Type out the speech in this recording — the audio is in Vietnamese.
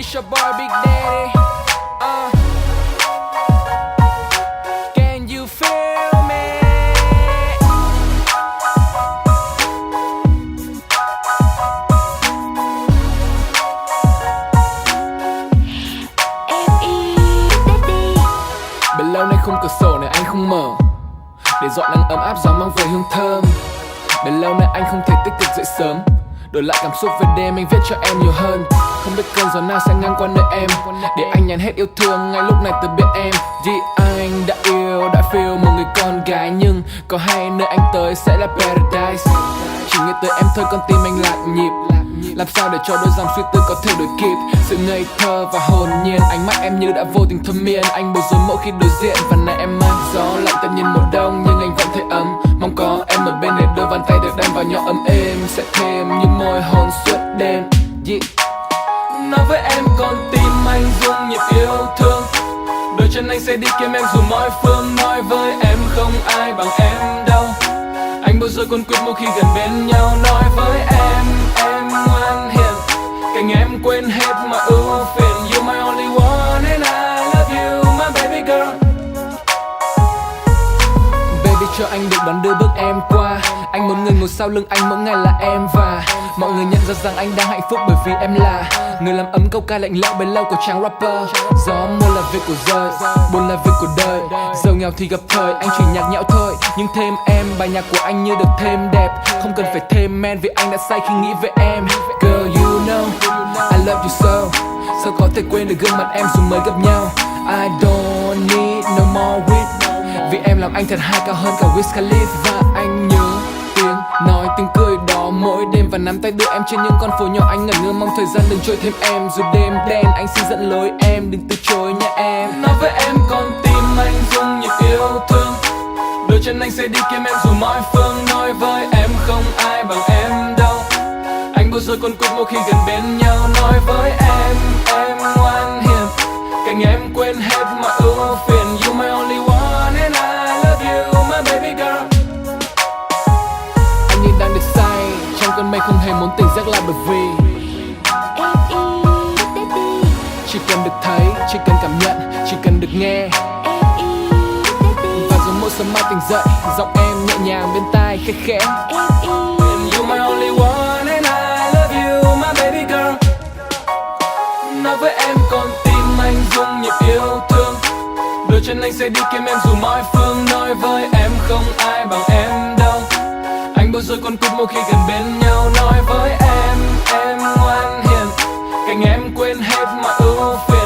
It's your boy Big Daddy. Can you feel me? Bấy lâu nay khung cửa sổ này anh không mở để dọn nắng ấm áp gió mang về hương thơm. Bấy lâu nay anh không thể tích cực dậy sớm, đổi lại cảm xúc về đêm anh viết cho em nhiều hơn. Không biết cơn gió nào sẽ ngang qua nơi em để anh nhàn hết yêu thương ngay lúc này từ bên em. Vì anh đã yêu, đã feel một người con gái, nhưng có hay nơi anh tới sẽ là paradise. Chỉ nghĩ tới em thôi con tim anh lạc nhịp. Làm sao để cho đôi dòng suy tư có thể đổi kịp sự ngây thơ và hồn nhiên. Ánh mắt em như đã vô tình thôi miên. Anh bối rối mỗi khi đối diện. Và này em mang gió lạnh tầm nhìn mùa đông, nhưng anh vẫn thấy ấm. Mong có em ở bên để đôi bàn tay được đan vào nhau ấm êm. Sẽ thêm những môi hôn suốt đêm. Nói với em con tim anh rung nhịp yêu thương. Đôi chân anh sẽ đi kiếm em dù mọi phương. Nói với em không ai bằng em đâu. Anh bối rối cuốn quýt mỗi khi gần bên nhau. Nói với em ngoan hiền, cạnh em quên hết mọi ưu phiền. You my only one and I love you my baby girl. Baby cho anh được đón đưa bước em qua. Anh muốn người ngồi sau lưng anh mỗi ngày là em. Và mọi người nhận ra rằng anh đang hạnh phúc bởi vì em là người làm ấm câu ca lạnh lẽo bấy lâu của chàng rapper. Gió mưa là việc của rơi, buồn là việc của đời. Giàu nghèo thì gặp thời, anh chỉ nhạc nhẽo thôi. Nhưng thêm em, bài nhạc của anh như được thêm đẹp. Không cần phải thêm men vì anh đã say khi nghĩ về em. Girl you know, I love you so. Sao có thể quên được gương mặt em dù mới gặp nhau. I don't need no more weed, vì em làm anh thật high cao hơn cả Wiz Khalifa. Và anh nhớ tiếng nói tiếng cười đó mỗi đêm. Và nắm tay đưa em trên những con phố nhỏ. Anh ngẩn ngơ mong thời gian đừng trôi thêm em. Dù đêm đen anh xin dẫn lối em, đừng từ chối nha em. Nói với em con tim anh rung nhịp yêu thương. Đôi chân anh sẽ đi kiếm em dù mọi phương. Nói với em không ai bằng em đâu. Anh bối rối cuốn quýt mỗi khi gần bên nhau. Nói với em ngoan hiền, cạnh em quên hết mọi ưu phiền. You my only one and I love you my baby girl. Anh như đang được say trong cơn mây, không hề muốn tỉnh giấc là bởi vì chỉ cần được thấy, chỉ cần cảm nhận, chỉ cần được nghe. Và rồi mỗi sớm mai tỉnh dậy, giọng em nhẹ nhàng bên tai khẽ khẽ. You my only one and I love you my baby girl. Nói với em con tim anh rung nhịp yêu thương. Đôi chân anh sẽ đi kiếm em dù mọi phương. Nói với em không ai bằng em đâu. Anh bối rối cuốn quýt mỗi khi gần bên nhau. Nói với em ngoan hiền, cạnh em quên hết mọi ưu phiền.